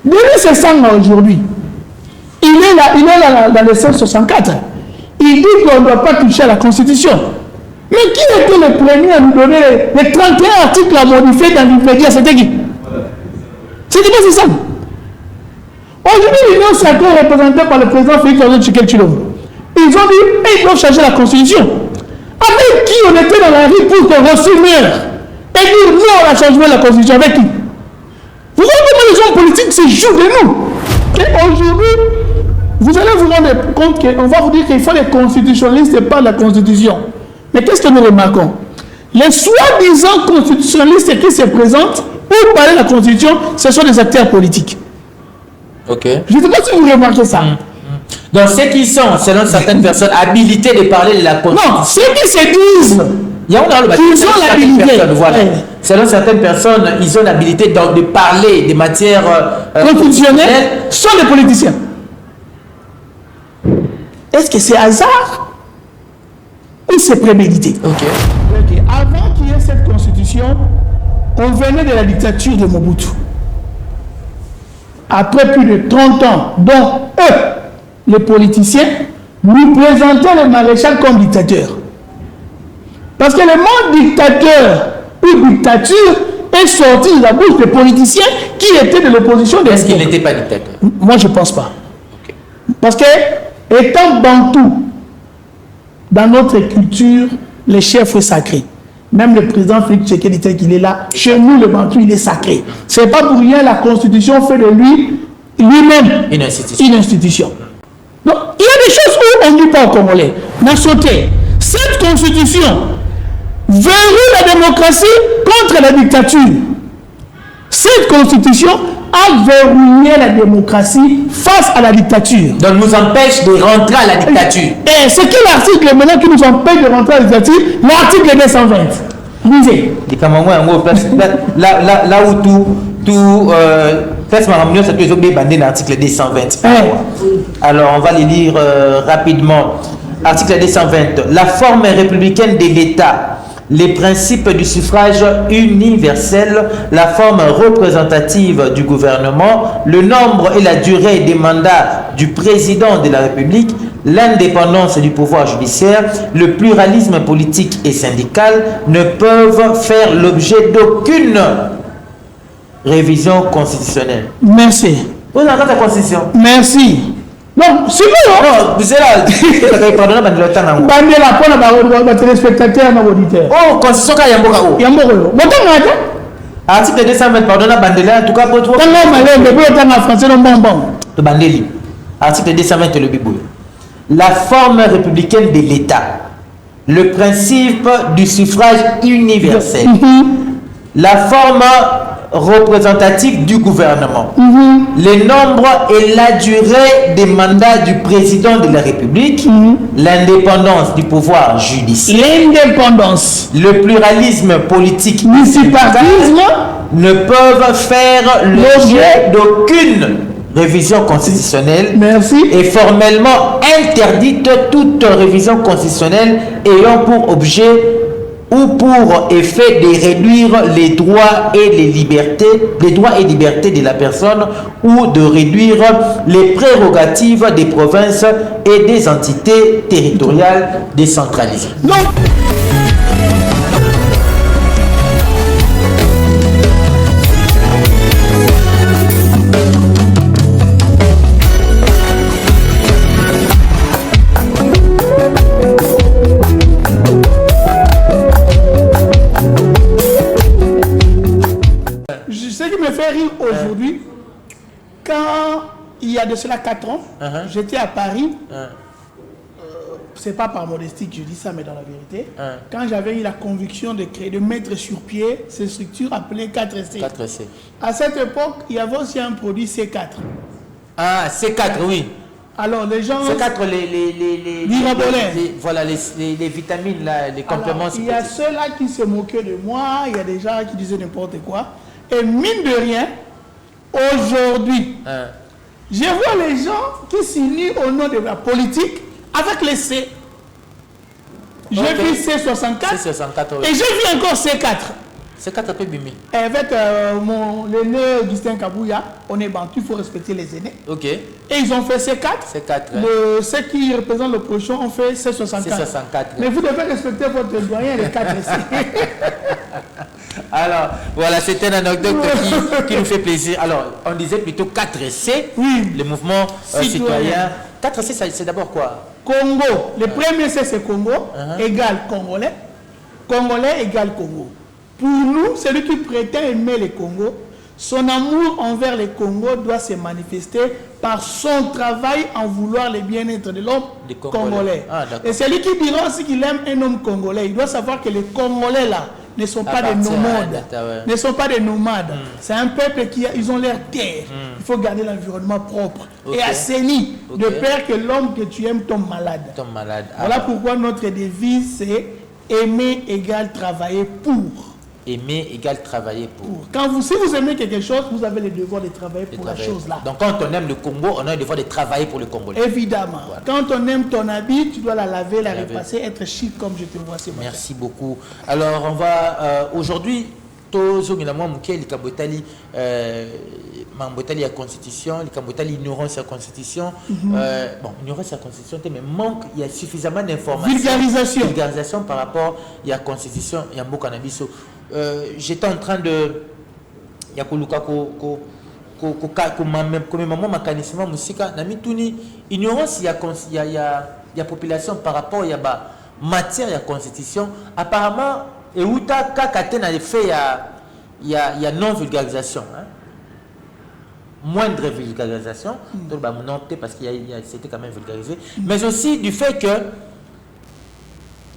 Denis Sessanga aujourd'hui, il est là dans le 164. Il dit qu'on ne doit pas toucher à la Constitution. Mais qui était le premier à nous donner les 31 articles à modifier dans l'Wikipédia? C'était qui? C'était pas Sessanga. Aujourd'hui, l'Union sacrée est représentée par le président Félix Antoine Tshisekedi Tshilombo. Ils ont dit qu'ils doivent changer la Constitution. Avec qui on était dans la rue pour qu'on reçoive meurt et dire non, on a changé la Constitution. Avec qui? Vous voyez comment les hommes politiques se jouent de nous. Et aujourd'hui, vous allez vous rendre compte qu'on va vous dire qu'il faut les constitutionnalistes et pas la Constitution. Mais qu'est-ce que nous remarquons? Les soi-disant constitutionnalistes qui se présentent pour parler de la Constitution, ce sont des acteurs politiques. Ok. Je ne sais pas si vous remarquez ça. Donc, ceux qui sont, selon certaines personnes, habilités de parler de la Constitution. Non, ceux qui se disent ils ont l'habilité. Voilà. Selon certaines personnes, ils ont l'habilité de parler des matières constitutionnelles sont des politiciens. Est-ce que c'est hasard ou c'est prémédité? Ok. Avant qu'il y ait cette constitution, on venait de la dictature de Mobutu. Après plus de 30 ans, dont eux, les politiciens, nous présentaient le maréchal comme dictateur. Parce que le mot dictateur ou dictature est sorti de la bouche des politiciens qui étaient de l'opposition. Est-ce qu'il n'était pas dictateur? Moi, je ne pense pas. Okay. Parce que, étant bantou, dans notre culture, le chef est sacré. Même le président Félix Tshisekedi dit qu'il est là. Chez nous, le bantou, il est sacré. Ce n'est pas pour rien la Constitution fait de lui-même une institution. Une institution. Donc, il y a des choses où on ne dit pas aux Congolais. N'a sauté. Cette Constitution verrouille la démocratie contre la dictature. Cette Constitution a verrouillé la démocratie face à la dictature. Donc, nous empêche de rentrer à la dictature. Et c'est quel article maintenant qui nous empêche de rentrer à la dictature? L'article 220. Lisez. Là où tout l'article 220. Alors, on va les lire rapidement. Article 220. La forme républicaine de l'État, les principes du suffrage universel, la forme représentative du gouvernement, le nombre et la durée des mandats du président de la République, l'indépendance du pouvoir judiciaire, le pluralisme politique et syndical ne peuvent faire l'objet d'aucune révision constitutionnelle. Merci. Vous avez la constitution. Merci. Non, c'est bon. Non, vous êtes là. Pardonnez, Bandela pour les téléspectateurs et auditeurs. Oh, constitution ka yamboka o. Yamboka. Bon, article 220, pardonnez, Bandela, en tout cas pour toi. Tant malin, mais pour en français, non bon. Bandeli. Article 220 le bibou. La forme républicaine de l'État, le principe du suffrage universel, la forme représentative du gouvernement, le nombre et la durée des mandats du président de la République, l'indépendance du pouvoir judiciaire, l'indépendance, le pluralisme politique, multipartisme ne peuvent faire l'objet d'aucune révision constitutionnelle. Merci. Et formellement interdite toute révision constitutionnelle ayant pour objet ou pour effet de réduire les droits et les libertés de la personne ou de réduire les prérogatives des provinces et des entités territoriales décentralisées. Non. Aujourd'hui, quand il y a de cela 4 ans, j'étais à Paris, c'est pas par modestie que je dis ça, mais dans la vérité, quand j'avais eu la conviction de créer, de mettre sur pied ces structures appelées 4C. 4C. À cette époque, il y avait aussi un produit C4. Ah, C4, oui. Alors les gens... C4, voilà, les vitamines, là, les compléments. Alors, il y a ceux-là qui se moquaient de moi, il y a des gens qui disaient n'importe quoi. Et mine de rien, aujourd'hui, je vois les gens qui s'unissent au nom de la politique avec les C. J'ai vu C64, C64 oui. Et j'ai vu encore C4. C'est 4 peu bimi. Avec l'aîné Augustin Kabouya, on est bantu, il faut respecter les aînés. Ok. Et ils ont fait C4. C4. Ceux qui représentent l'opposition ont fait C64. C64. Mais vous devez respecter votre doyen, les 4 ici. Alors, voilà, c'est une anecdote qui nous fait plaisir. Alors, on disait plutôt 4C, oui. Le mouvement citoyen. 4C, c'est d'abord quoi? Congo. Le premier C, c'est Congo, égale Congolais. Congolais égale Congo. Pour nous, celui qui prétend aimer le Congo, son amour envers le Congo doit se manifester par son travail en vouloir le bien-être de l'homme congolais. Et celui qui dira aussi qu'il aime un homme congolais, il doit savoir que les Congolais là ne sont pas des nomades. Ne sont pas des nomades. C'est un peuple qui ils ont leur terre. Il faut garder l'environnement propre et assaini, de peur que l'homme que tu aimes tombe malade. Voilà pourquoi notre devise c'est aimer égale travailler pour. Aimer égale travailler pour. Si vous aimez quelque chose, vous avez le devoir de travailler pour la chose là. Donc quand on aime le Congo, on a le devoir de travailler pour le Congolais. Évidemment. Voilà. Quand on aime ton habit, tu dois la laver, la repasser, être chic comme je te vois ce matin. Merci beaucoup. Alors on va aujourd'hui, Mambotali la constitution, l'ignorance de la constitution. Bon, ignorance de la constitution, mais manque, il y a suffisamment d'informations. Vulgarisation par rapport à la constitution et à Mbokanabiso. J'étais en train de. Il y a ignorance, il y a population par rapport à la matière de la constitution. Apparemment, et où tu as fait il y a non-vulgarisation. Moindre vulgarisation, parce que c'était quand même vulgarisé, mais aussi du fait que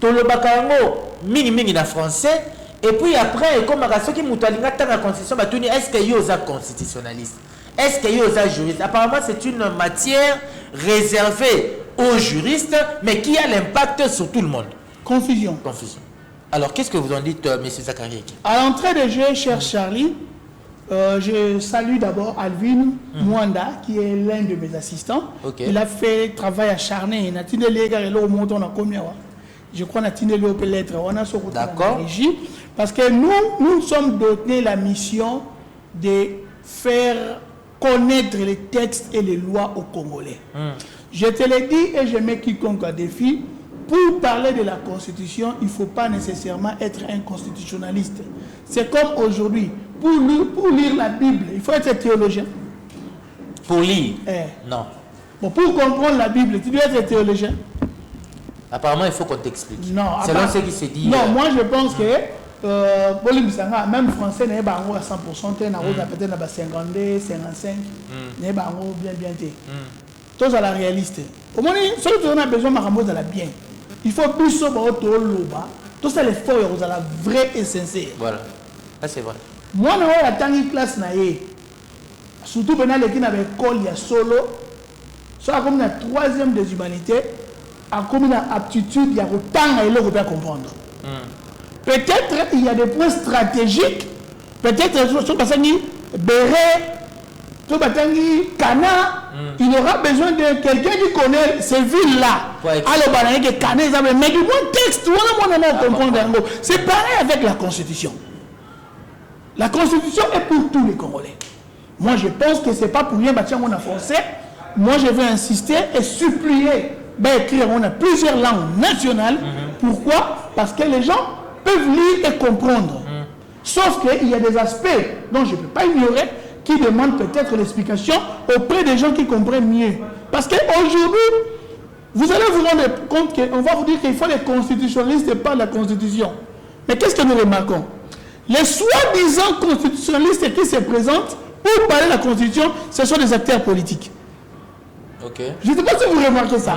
tout le bacango mini en français, et puis après, comme ceux qui m'ont dit que la constitution, est-ce qu'il y a des constitutionnalistes? Est-ce qu'il y a des juristes? Apparemment, c'est une matière réservée aux juristes, mais qui a l'impact sur tout le monde. Confusion. Alors, qu'est-ce que vous en dites, M. Zakari? À l'entrée de jeu, cher Charlie, je salue d'abord Alvin Mwanda, qui est l'un de mes assistants. Il a fait travail acharné. Je crois qu'il a peut lettre. On a ce régie. Parce que nous sommes donnés la mission de faire connaître les textes et les lois aux Congolais. Je te l'ai dit et je mets quiconque à défi. Pour parler de la Constitution, il ne faut pas nécessairement être un constitutionnaliste. C'est comme aujourd'hui. Pour lire la Bible, il faut être théologien. Pour lire Non. Bon, pour comprendre la Bible, tu dois être théologien. Apparemment, il faut qu'on t'explique. Non. Selon ce qui se dit. Non, moi je pense que même français n'est pas à 100%, peut-être à 52, 55, n'est pas bien. Tous à la réaliste. Au moins, celui qui a besoin de la bien. Il faut plus sobre au loba. Tout ça, l'effort est la vraie et sincère. Voilà. Ça, c'est vrai. Moi, je suis en classe. Surtout pendant les qui n'avaient école, il y a solo. Soit comme la troisième des humanités, comme une aptitude, il y a autant à l'Europe à comprendre. Peut-être il y a des points stratégiques. Peut-être Béré, Kana, il aura besoin de quelqu'un qui connaît ces villes-là. Mais du bon texte, c'est pareil avec la Constitution. La Constitution est pour tous les Congolais. Moi, je pense que ce n'est pas pour rien bâtir en français. Moi, je veux insister et supplier d'écrire on a plusieurs langues nationales. Pourquoi? Parce que les gens peuvent lire et comprendre. Sauf qu'il y a des aspects dont je ne peux pas ignorer qui demandent peut-être l'explication auprès des gens qui comprennent mieux. Parce qu'aujourd'hui, vous allez vous rendre compte qu'on va vous dire qu'il faut les constitutionnalistes et pas la Constitution. Mais qu'est-ce que nous remarquons? Les soi-disant constitutionnalistes qui se présentent pour parler de la Constitution, ce sont des acteurs politiques. Je ne sais pas si vous remarquez ça.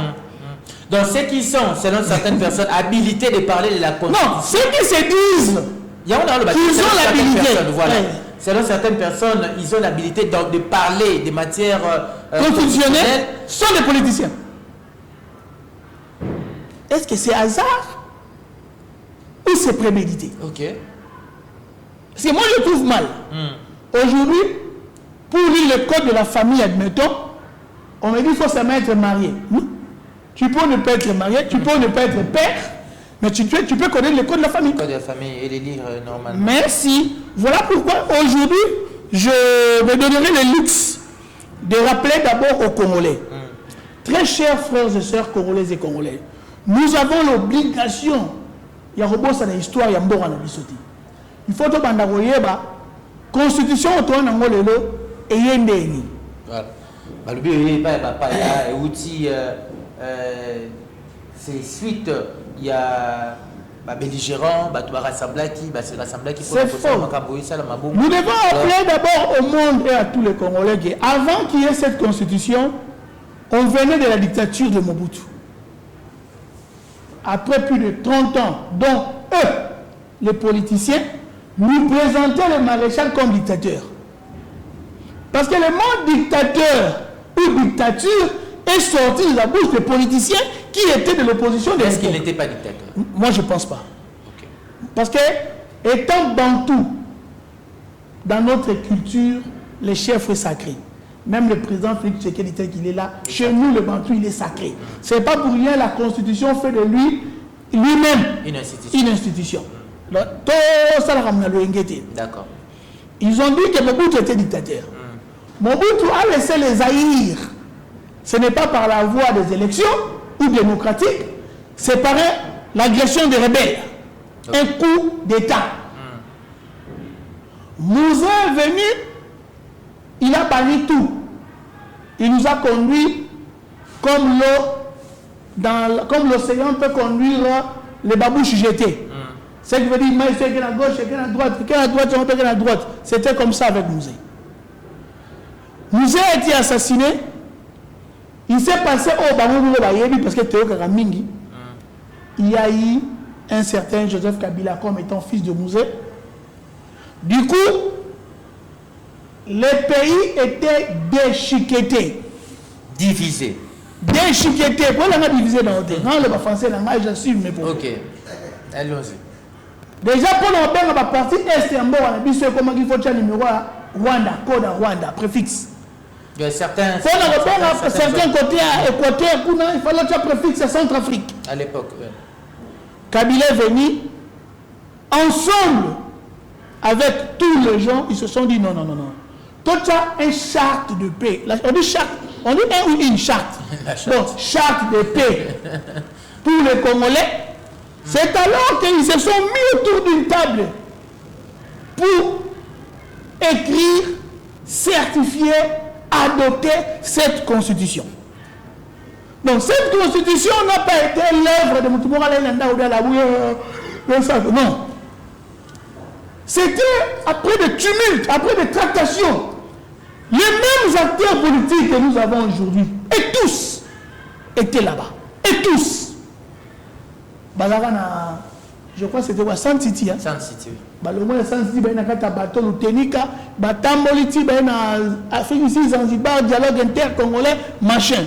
Donc ceux qui sont, selon certaines personnes, habilités de parler de la Constitution. Non, ceux qui se disent qu'ils ont l'habilité. Voilà. Selon certaines personnes, ils ont l'habilité de parler des matières constitutionnelles, sont des politiciens. Est-ce que c'est hasard ou c'est prémédité? Parce que moi je trouve mal. Aujourd'hui, pour lire le code de la famille, admettons, on me dit qu'il faut seulement être marié. Tu peux ne pas être marié, tu peux ne pas être père, Mais tu peux connaître le code de la famille. Le code de la famille et les lire normalement. Merci. Voilà pourquoi aujourd'hui, je me donnerai le luxe de rappeler d'abord aux Congolais. Très chers frères et sœurs congolaises et congolais, nous avons l'obligation, il y a l'histoire, il y a il faut que la constitution autour de l'Angolelo et Yendeni. Voilà. C'est suite, il y a belligérants, c'est faux. Nous devons appeler d'abord au monde et à tous les Congolais qu'avant qu'il y ait cette constitution, on venait de la dictature de Mobutu. Après plus de 30 ans, dont eux, les politiciens, nous présentaient le maréchal comme dictateur. Parce que le mot dictateur ou dictature est sorti de la bouche des politiciens qui étaient de l'opposition. Est-ce qu'il n'était pas dictateur? Moi, je ne pense pas. Okay. Parce que, étant bantou, dans notre culture, les chefs sacrés, même le président Félix Tshisekedi tel qu'il est là, chez nous, le bantou, il est sacré. Ce n'est pas pour rien la constitution fait de lui, lui-même, une institution. D'accord. Ils ont dit que Mobutu était dictateur. Mobutu a laissé les haïr. Ce n'est pas par la voie des élections ou démocratiques, c'est par l'agression des rebelles. Un coup d'État. Mouzé est venu, il a banni tout. Il nous a conduit comme l'eau, comme l'océan peut conduire les babouches jetés. Ce qui veut dire, mais c'est qu'à gauche, c'est qu'à droite, qu'à droite, c'est qu'à droite. C'était comme ça avec Mouzé. Mouzé a été assassiné. Il s'est passé au Bangoulou parce que Théo Karamingi, il y a eu un certain Joseph Kabila comme étant fils de Mouzé. Du coup, le pays était déchiqueté. Divisé. Déchiqueté. Pourquoi on a divisé dans le terrain? Le français, j'assume, mais pour. Ok. Allons-y. Déjà, pour nous faire la partie est, on a comment il faut le numéro Rwanda, code Rwanda, préfixe. Il y a certains. Pour nous répondre à certains côtés à Équateur, il fallait que le préfixe Centrafrique. À l'époque, oui. Kabila est venu, ensemble, avec tous les gens, ils se sont dit non. Toi, tu as une charte de paix. On dit charte, on dit un ou une charte. Donc, charte de paix pour les Congolais. C'est alors qu'ils se sont mis autour d'une table pour écrire, certifier, adopter cette constitution. Donc cette constitution n'a pas été l'œuvre de Moutoumora Lenda ou de la non. C'était après des tumultes, après des tractations. Les mêmes acteurs politiques que nous avons aujourd'hui, et tous, étaient là-bas. Et tous. Je crois que c'était quoi? San City. San City. Le moins San City, il y a un bateau, le Tenika, Batamboliti, il y a Afrique ici, Zanzibar, dialogue inter-congolais, machin.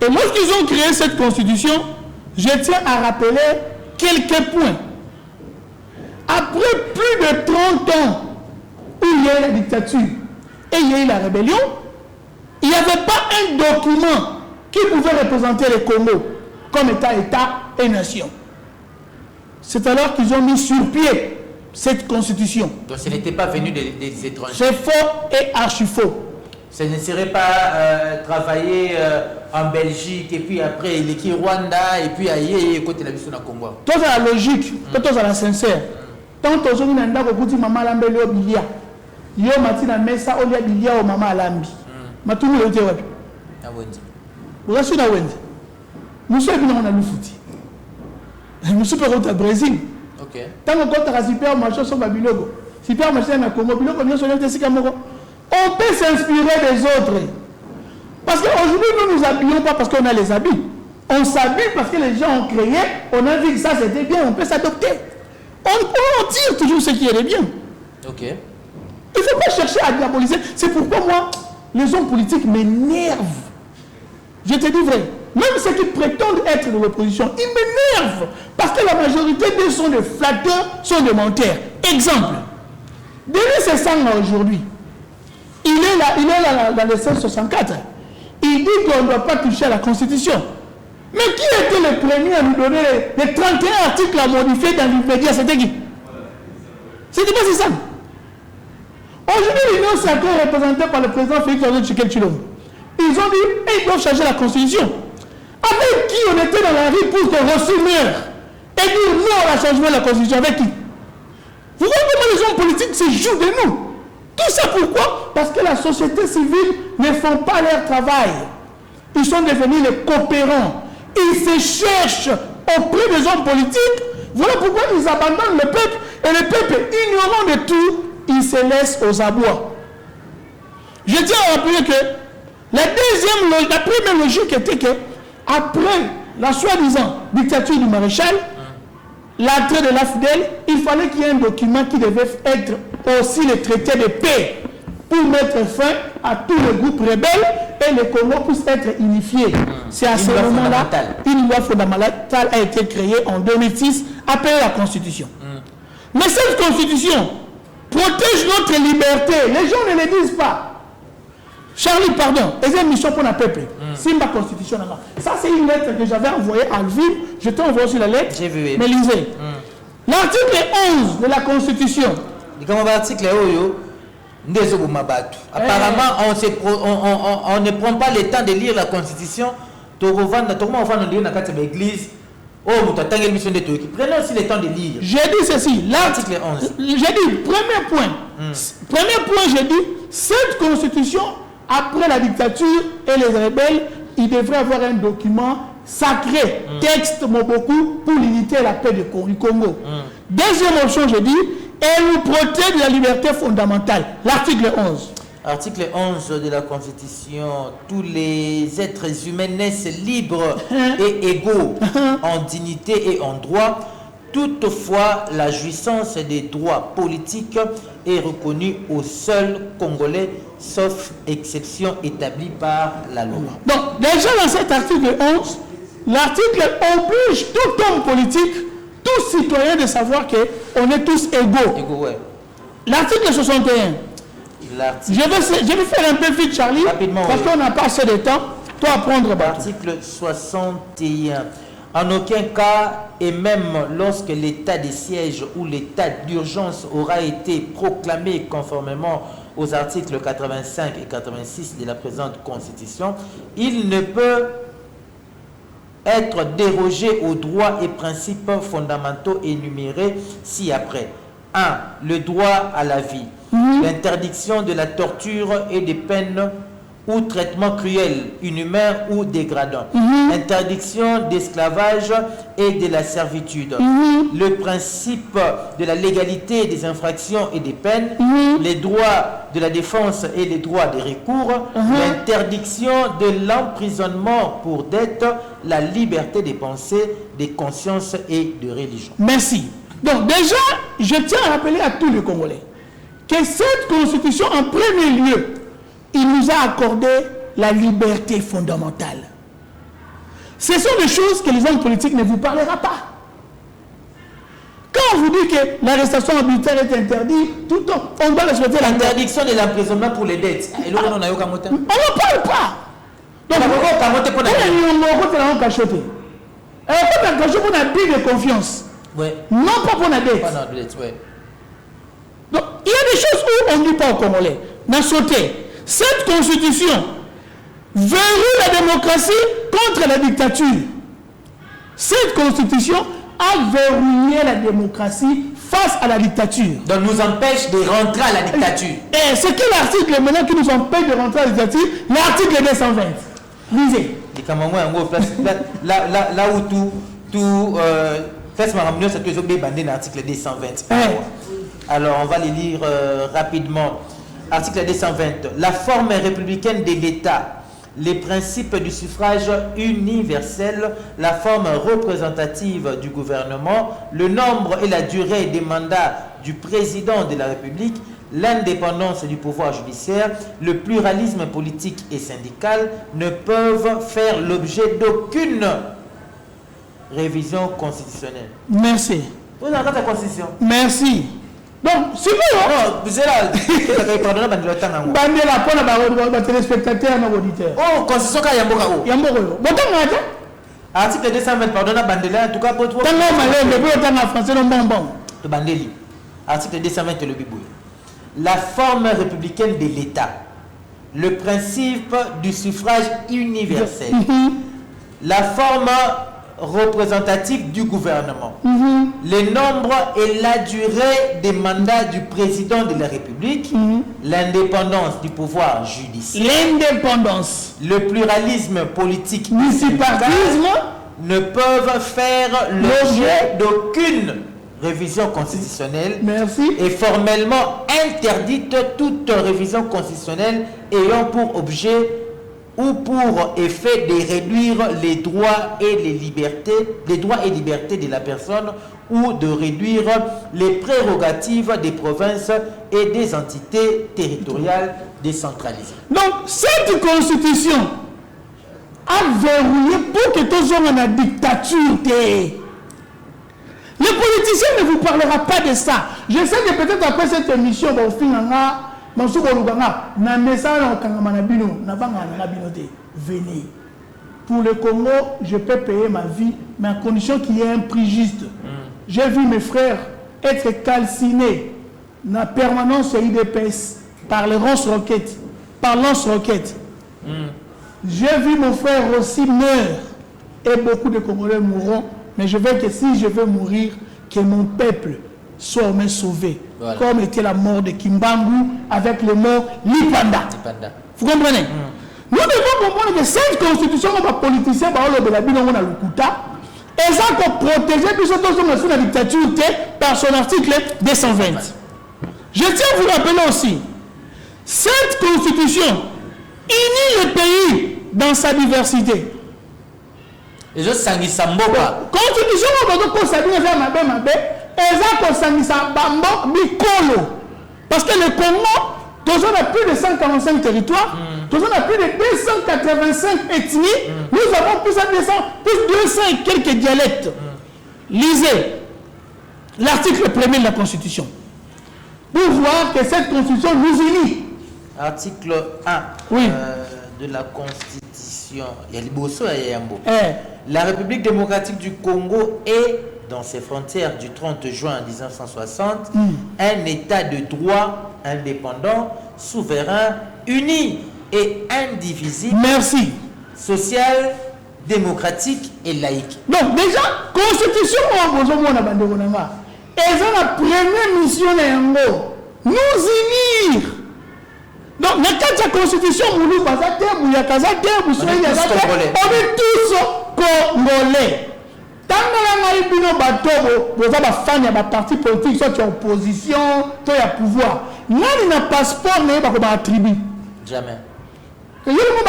Et lorsqu'ils ont créé cette constitution, je tiens à rappeler quelques points. Après plus de 30 ans où il y a eu la dictature et il y a eu la rébellion, il n'y avait pas un document qui pouvait représenter le Congo comme État et nation. C'est alors qu'ils ont mis sur pied cette constitution. Donc ce n'était pas venu des étrangers. C'est faux et archi faux. Ce ne serait pas travailler en Belgique et puis après l'équipe Rwanda et puis ailleurs côté la mission à Congo. Tout ça la logique, tout ça la sincère. Tant que vous n'avez pas beaucoup de maman lambe le bilia, yo matina mesa olia bilia au maman lambi. Matumu le tewa. Na wendi. Vous êtes na wendi. Nous sommes dans le foot. Nous sommes au Brésil. OK. Tant que tu as supermarché sur Babilogo, supermarché na Congo, Bilogo nous sommes des Sikamoko. On peut s'inspirer des autres. Parce qu'aujourd'hui, nous ne nous habillons pas parce qu'on a les habits. On s'habille parce que les gens ont créé, on a vu que ça c'était bien, on peut s'adopter. On tire toujours ce qui est bien. Ok. Il ne faut pas chercher à diaboliser. C'est pourquoi moi, les hommes politiques m'énervent. Je te dis vrai. Même ceux qui prétendent être de l'opposition, ils m'énervent. Parce que la majorité d'eux sont des flatteurs, sont des menteurs. Exemple. Denis Sessanga aujourd'hui, il est là dans le 1664. Il dit qu'on ne doit pas toucher à la Constitution. Mais qui était le premier à nous donner les 31 articles à modifier dans l'immédiat? C'était qui? C'était pas ça. Aujourd'hui, l'Union sacrée est représentée par le président Félix Antoine Tshisekedi Tshilombo. Ils ont dit qu'ils doivent changer la constitution. Avec qui on était dans la rue pour que Rossi meure et dire non à la changement de la constitution? Avec qui? Vous voyez comment les hommes politiques se jouent de nous? Tout ça pourquoi? Parce que la société civile ne font pas leur travail. Ils sont devenus les coopérants. Ils se cherchent auprès des hommes politiques. Voilà pourquoi ils abandonnent le peuple. Et le peuple, ignorant de tout, il se laisse aux abois. Je tiens à rappeler que la première logique était que, après la soi-disant dictature du maréchal, l'entrée de l'AFDEL, il fallait qu'il y ait un document qui devait être aussi le traité de paix pour mettre fin à tous les groupes rebelles et le Congo puisse être unifié. C'est à ce moment-là une loi fondamentale a été créée en 2006, appelée la Constitution. Mais cette Constitution protège notre liberté. Les gens ne le disent pas. Charlie, pardon, c'est une mission pour le peuple. C'est ma constitution. Ça, c'est une lettre que j'avais envoyée à Lviv. Je t'ai envoyé aussi la lettre. J'ai vu. Mais lisez. L'article 11 de la Constitution. L'article apparemment, on ne prend pas le temps de lire la Constitution. Prenons aussi le temps de lire. J'ai dit ceci. L'article 11. J'ai dit, premier point. Premier point, j'ai dit, cette Constitution, après la dictature et les rebelles, il devrait avoir un document sacré, texte Moboku, pour l'unité et la paix du Congo. Deuxième option, j'ai dit, elle nous protège de la liberté fondamentale. L'article 11. Article 11 de la Constitution, tous les êtres humains naissent libres et égaux en dignité et en droit. Toutefois, la jouissance des droits politiques est reconnue aux seuls Congolais, sauf exception établie par la loi. Donc, déjà dans cet article 11, l'article oblige tout homme politique, tout citoyen de savoir qu'on est tous égaux. Égaux, ouais. L'article 61. Je vais faire un peu vite, Charlie, rapidement, parce qu'on n'a pas assez de temps. Toi, à prendre. Article 61. En aucun cas, et même lorsque l'état de siège ou l'état d'urgence aura été proclamé conformément aux articles 85 et 86 de la présente Constitution, il ne peut être dérogé aux droits et principes fondamentaux énumérés ci-après. 1. Le droit à la vie. L'interdiction de la torture et des peines ou traitements cruels, inhumains ou dégradants. Interdiction d'esclavage et de la servitude. Le principe de la légalité des infractions et des peines. Les droits de la défense et les droits des recours. L'interdiction de l'emprisonnement pour dette. La liberté des pensées, des consciences et de religion. Merci. Donc déjà, je tiens à rappeler à tous les Congolais que cette Constitution, en premier lieu, il nous a accordé la liberté fondamentale. Ce sont des choses que les hommes politiques ne vous parleront pas. Quand on vous dit que l'arrestation arbitraire est interdite, tout le temps, on doit respecter l'interdiction de l'emprisonnement pour les dettes. On n'en parle pas. Donc, on a plus de confiance. Non pas pour la dette. Donc, il y a des choses où on ne dit pas aux Congolais. N'a sauté. Cette constitution verrouille la démocratie contre la dictature. Cette constitution a verrouillé la démocratie face à la dictature. Donc nous empêche de rentrer à la dictature. Et c'est quel article maintenant qui nous empêche de rentrer à la dictature? L'article 220. Lisez. Là où tout l'article 220. Alors on va les lire rapidement. Article 220. La forme républicaine de l'État, les principes du suffrage universel, la forme représentative du gouvernement, le nombre et la durée des mandats du président de la République, l'indépendance du pouvoir judiciaire, le pluralisme politique et syndical ne peuvent faire l'objet d'aucune révision constitutionnelle. Merci. Vous avez la constitution. Merci. Donc, c'est bon. Non, vous êtes là. Bandela pour les téléspectateurs et nos auditeurs. Oh, constitution quand Yamboka. Yamboka. Article 220, pardon, Bandela, en tout cas, pour toi. Français, non, bon. Bandeli. Article 220, le Bibouille. La forme républicaine de l'État. Le principe du suffrage universel. La forme représentative du gouvernement. Le nombre et la durée des mandats du président de la République. L'indépendance du pouvoir judiciaire. L'indépendance. Le pluralisme politique. Multipartisme. Ne peuvent faire l'objet d'aucune révision constitutionnelle. Merci. Et formellement interdite toute révision constitutionnelle ayant pour objet ou pour effet de réduire les droits et les libertés de la personne ou de réduire les prérogatives des provinces et des entités territoriales décentralisées. Donc, cette constitution a verrouillé pour que tous hommes en la dictature. Le politicien ne vous parlera pas de ça. Je sais que peut-être après cette émission, venez. Pour le Congo, je peux payer ma vie, mais à condition qu'il y ait un prix juste. J'ai vu mes frères être calcinés dans la permanence IDPS par les lance-roquettes. J'ai vu mon frère aussi meurtre et beaucoup de Congolais mourront. Mais je veux que si je veux mourir, que mon peuple soit au moins sauvé. Voilà. Comme était la mort de Kimbangu avec le mort Lipanda. Vous comprenez? Nous devons comprendre que cette constitution, comme un politicien, et ça pour protéger sous la dictature par son article 220. Je tiens à vous rappeler aussi, cette constitution unit le pays dans sa diversité. Et je sangi samboka. Constitution ko sabina faire mabe eza ko sangisa bambo bikolo parce que le Congo tous on a plus de 145 territoires, tous on a plus de 285 ethnies, nous avons plus de 200 et quelques dialectes. Lisez l'article 1er de la Constitution pour voir que cette Constitution nous unit. Article 1 oui. De la Constitution. Il y a Liboso et Yambo. La République démocratique du Congo est, dans ses frontières du 30 juin 1960, un État de droit indépendant, souverain, uni et indivisible. Merci. Social, démocratique et laïque. Donc déjà, Constitution, et c'est la première mission nous unir. Donc, dans la Constitution, on est tous Congolais. Tant que nous avons des partis politiques, soit en opposition, soit en pouvoir. Nous avons un passeport, nous avons un tribu. Jamais. Et on est d'abord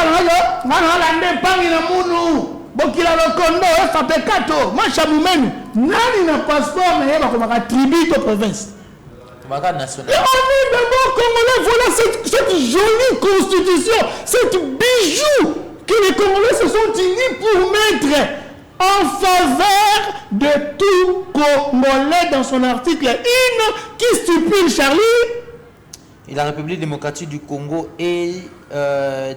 Congolais, voilà cette jolie constitution, cette bijou que les Congolais se sont unis pour mettre en faveur de tout Congolais dans son article 1 qui stipule, Charlie. Et la République démocratique du Congo est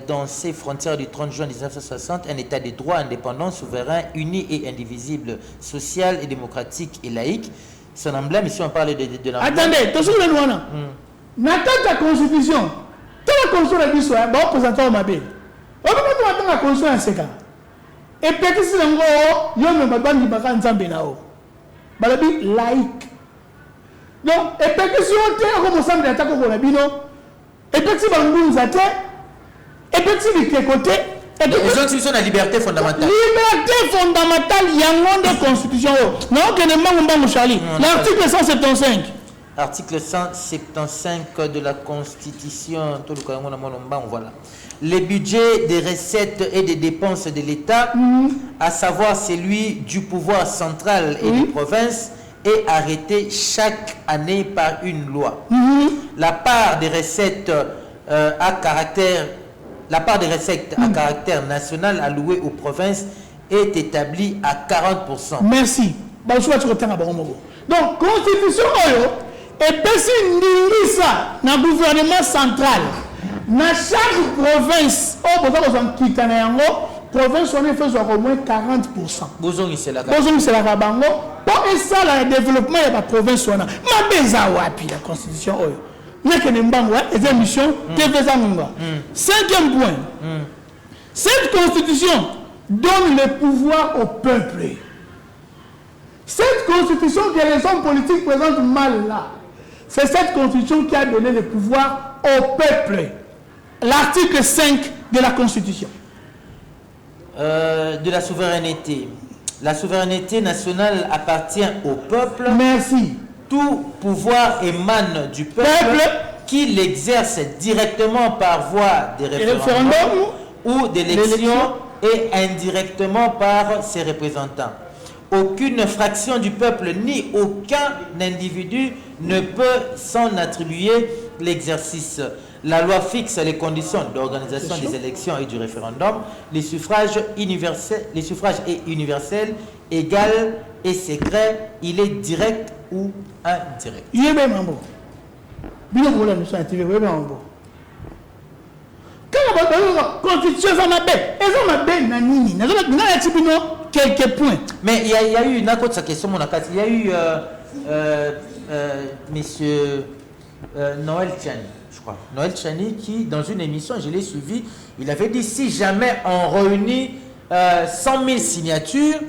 dans ses frontières du 30 juin 1960 un État de droit indépendant, souverain, uni et indivisible, social et démocratique et laïque. Son emblème, ici on parle de l'emblème. Attendez, tu sais le noir là. N'attends la constitution. Tu la constitution a dit ça, bon, représentant ma belle. On peut pas attendre la constitution à ce cas. Et peut-être si l'on a, il y a un baban qui va faire un zambénao. Balabi laïque. Donc, et peut-être si on tient comme ensemble d'attaque au Labino, et peut-être si on nous attaque, et peut-être si on est côté. Les institutions de la liberté fondamentale. Liberté fondamentale, il y a un de constitution. Non, que ne m'en Charlie. L'article 175. Article 175 de la Constitution. Voilà. Les budgets des recettes et des dépenses de l'État, à savoir celui du pouvoir central et des provinces, est arrêté chaque année par une loi. La part des recettes à caractère national allouée aux provinces est établie à 40%. Merci. Donc, constitution et si nous dans le gouvernement central, dans chaque province, province on fait au moins 40%. Bozongi c'est la bango pour ça le développement de la province on a ma beza wapi la constitution oyo n'ake nembango et émission TV Zangonga. Cinquième point. Cette constitution donne le pouvoir au peuple. Cette constitution que les hommes politiques présentent mal là, c'est cette constitution qui a donné le pouvoir au peuple. L'article 5 de la constitution. De la souveraineté. La souveraineté nationale appartient au peuple. Merci. Tout pouvoir émane du peuple qui l'exerce directement par voie des référendums ou d'élections et indirectement par ses représentants. Aucune fraction du peuple ni aucun individu ne peut s'en attribuer l'exercice. La loi fixe les conditions d'organisation des élections et du référendum. Les suffrages est universel, égal et secret. Il est direct ou indirect. Quelques points. Mais il y a eu une autre question, il y a eu monsieur Noël Tchani, je crois. Noël Tchani qui, dans une émission, je l'ai suivi, il avait dit si jamais on réunit 100 000 signatures,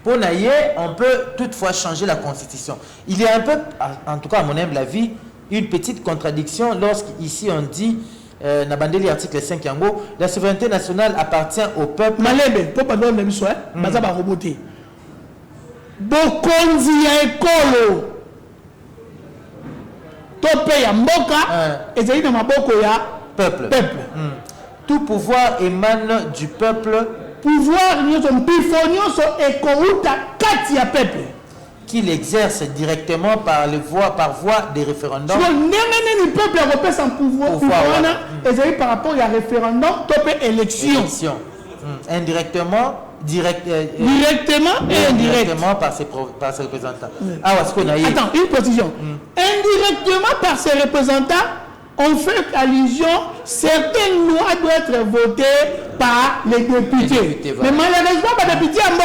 pour naïe, on peut toutefois changer la constitution. Il y a un peu, en tout cas à mon humble avis, une petite contradiction lorsqu'ici on dit Nabandeli article 5 yango, la souveraineté nationale appartient au peuple. Malebe, pour pas donner l'émission, baza ba roboter. Bokonzi ya ekolo. Tope ya mboka, ezali na maboko ya peuple. Tout pouvoir émane du peuple. Pouvoir nyoso mpifonyo so ekouta kati ya peuple. Qui l'exerce directement par voie des référendums. Le peuple européen sans pouvoir, et par rapport à référendum, top élection. Indirectement, directement et indirectement par ses représentants. Attends, une précision. Indirectement par ses représentants, on fait allusion, certaines lois doivent être votées par les députés. Mais malheureusement, les députés en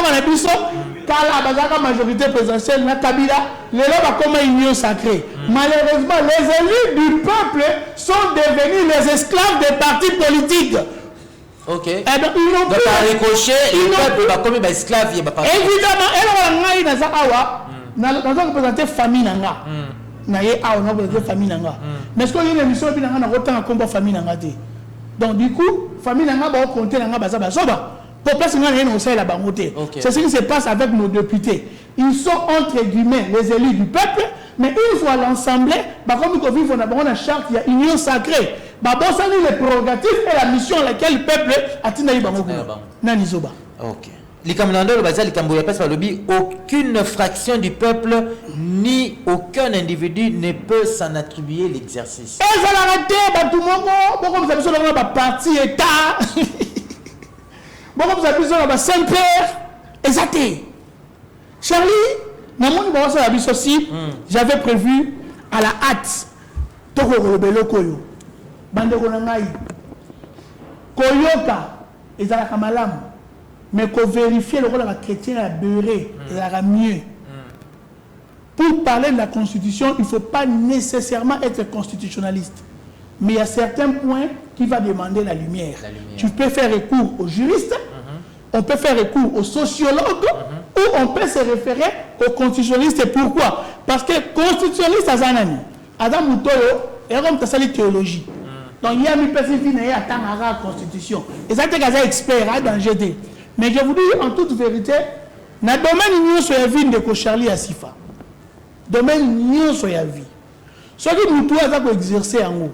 car la majorité présidentielle, Kabila, les lois comme une union sacrée. Malheureusement, les élus du peuple sont devenus les esclaves des partis politiques. Ok. Et donc, ils n'ont plus. Le peuple va comme esclave. Évidemment, elle va représenter famille nanga. Famille nanga. Mais ce qu'on a une émission, on a autant combat famille nanga. Donc, du coup, famille nanga va compter nanga baza soba. C'est ce qui se passe avec nos députés. Ils sont entre guillemets les élus du peuple, mais une fois l'Assemblée, comme on a une charte, il y a une union sacrée. Les prérogatives et la mission à laquelle le peuple a été. Ok. Aucune fraction du peuple ni aucun individu ne peut s'en attribuer l'exercice. Et ça l'a arrêté, tout le monde, vous avez parti État. Bon, vous avez besoin de Saint-Père, exacté. Charlie, j'avais prévu à la hâte, Koyoka, et ça la malam, mais qu'on vérifie le rôle de la chrétienne à beurrer, et ça mieux. Pour parler de la constitution, il ne faut pas nécessairement être constitutionnaliste. Mais il y a certains points qui vont demander la lumière. Tu peux faire recours aux juristes, on peut faire recours aux sociologues, ou on peut se référer aux constitutionnalistes. Et pourquoi? Parce que constitutionnaliste, c'est un ami. Adam Moutoyo, et comme tu as la théologie. Donc il y a une personne qui n'a pas la constitution. Et ça, c'est un expert dans GD. Mais je vous dis en toute vérité, dans le domaine de la vie de Charlie à Sifa, domaine de la vie, ce qui nous doit exercer en haut,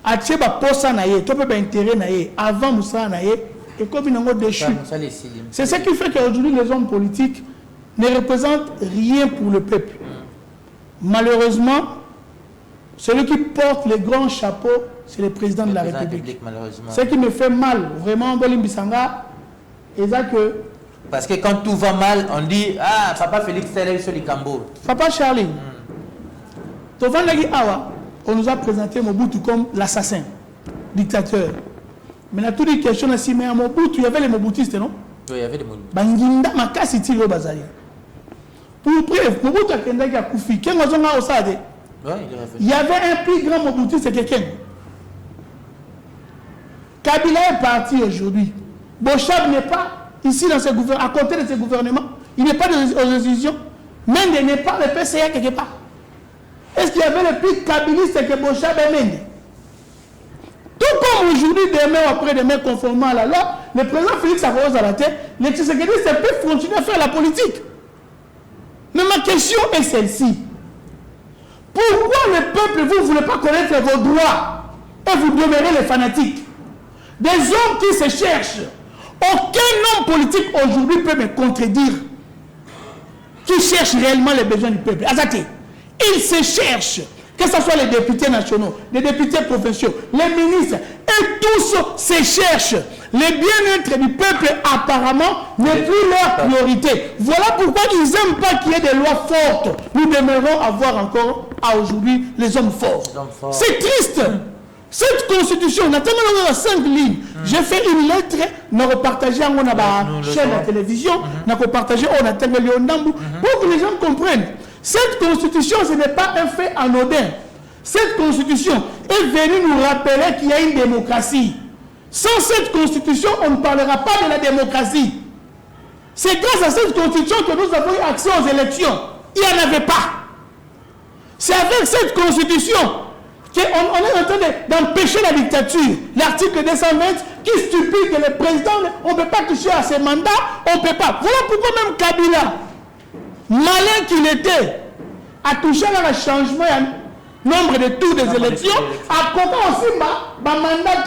atie ba posa na ye to pe ba intérêt na ye avant Moussa na ye et comme il n'a déchu. C'est ce qui fait qu'aujourd'hui les hommes politiques ne représentent rien pour le peuple. Malheureusement, celui qui porte les grands chapeaux, c'est le président de la République. Ce qui me fait mal, vraiment, Bolimbisanga, et ça que... Parce que quand tout va mal, on dit « Ah, Papa Félix Télé sur les Cambo. » Papa Charlie, on nous a présenté Mobutu comme l'assassin, dictateur. Mais la toute question aussi, mais à Mobutu, il y avait les Mobutistes, non? Oui, il y avait des Mobutu. Banginda, Makasi, Tiro, Bazali. Pour preuve, Mobutu a Kendaki à Koufi. Quel est le Osade? Il y avait un plus grand Mobutiste, c'est quelqu'un. Kabila est parti aujourd'hui. Bochab n'est pas ici dans ses gouvernements, à côté de ses gouvernements. Il n'est pas aux institutions. Mende n'est pas le PCA quelque part. Est-ce qu'il y avait le plus kabiliste que Bochab et Mende? Tout comme aujourd'hui, demain ou après-demain, conformément à la loi, le président Félix Houphouët à la tête, les Tshisekedi peuvent continuer à faire la politique. Mais ma question est celle-ci. Pourquoi le peuple, vous ne voulez pas connaître vos droits et vous demeurez les fanatiques? Des hommes qui se cherchent. Aucun homme politique aujourd'hui peut me contredire. Qui cherche réellement les besoins du peuple. Azati, ils se cherchent. Que ce soit les députés nationaux, les députés provinciaux, les ministres, et tous se cherchent. Le bien-être du peuple, apparemment, n'est plus leur priorité. Voilà pourquoi ils n'aiment pas qu'il y ait des lois fortes. Nous demeurons avoir encore, à aujourd'hui, les hommes forts. C'est triste. Cette constitution, on a tellement 5 lignes. J'ai fait une lettre, nous avons partagé on a la chaîne de télévision, nous avons partagé on a tellement pour que les gens comprennent. Cette constitution, ce n'est pas un fait anodin. Cette constitution est venue nous rappeler qu'il y a une démocratie. Sans cette constitution, on ne parlera pas de la démocratie. C'est grâce à cette constitution que nous avons eu accès aux élections. Il n'y en avait pas. C'est avec cette constitution qu'on est en train d'empêcher la dictature. L'article 220 qui stipule que le président, on ne peut pas toucher à ses mandats, on ne peut pas. Voilà pourquoi même Kabila, malin qu'il était, a touché à un changement, nombre de tours des élections, a compté aussi ma mandat.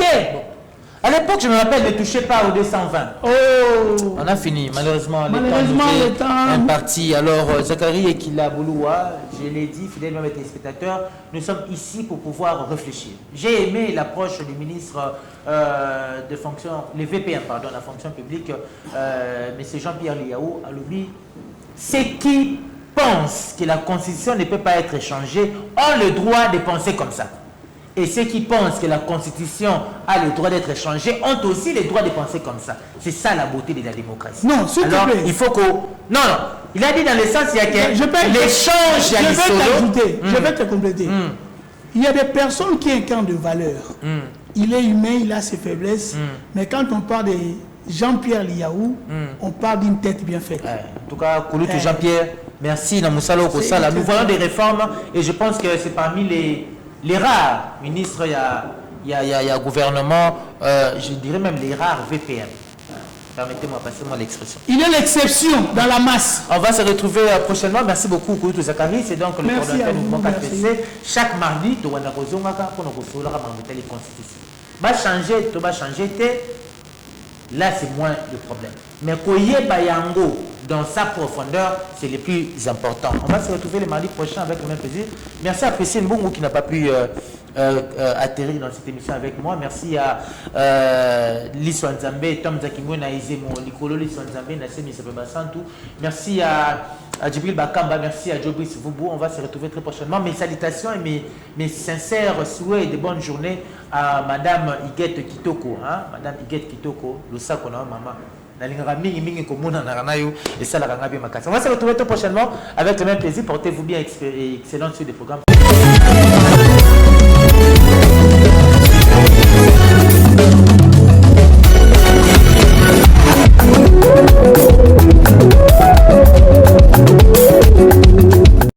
À l'époque, je me rappelle, ne touchez pas au 220. Oh. On a fini, malheureusement. Le temps un parti. Alors, Zachary Ekila Bouloua, je l'ai dit, fidèlement mes téléspectateurs, nous sommes ici pour pouvoir réfléchir. J'ai aimé l'approche du ministre de fonction, le VPN, pardon, la fonction publique, M. Jean-Pierre Liaou, à l'oubli. C'est qui pense que la Constitution ne peut pas être changée ont le droit de penser comme ça. Et ceux qui pensent que la Constitution a le droit d'être changée ont aussi le droit de penser comme ça. C'est ça la beauté de la démocratie. Non, s'il te plaît. Il faut que... Non, il a dit dans le sens, il y a que l'échange à l'isolo. Je vais te compléter. Il y a des personnes qui incarnent de valeurs. Il est humain, il a ses faiblesses. Mais quand on parle de Jean-Pierre Liaou, on parle d'une tête bien faite. En tout cas, Kouloutou Jean-Pierre, merci. Nous voyons des réformes et je pense que c'est parmi les rares ministres, il y a gouvernement, je dirais même les rares VPM. Permettez-moi, passez-moi l'expression. Il est l'exception dans la masse. On va se retrouver prochainement. Merci beaucoup, Kouloutou Zakari. C'est donc le coordonnateur du mouvement 4PC. Chaque mardi, tu vas nous rejoindre pour nous recevoir les constitutions. Va changer, là c'est moins le problème. Mais Koye Bayango, dans sa profondeur, c'est le plus important. On va se retrouver le mardi prochain avec le même plaisir. Merci à Priscille Mbungu qui n'a pas pu atterrir dans cette émission avec moi. Merci à Liso Nzambe, Tom Zakingo Naizemo, Likolo Liso Nzambe, Nassemi Sebebasantou. Merci à Djibril Bakamba, merci à Jobris Voubou. On va se retrouver très prochainement. Mes salutations et mes sincères souhaits et de bonnes journées à Madame Iguette Kitoko. Madame Iguette Kitoko, le sac qu'on a maman. On va se retrouver très prochainement avec le même plaisir. Portez-vous bien, excellent sur des programmes.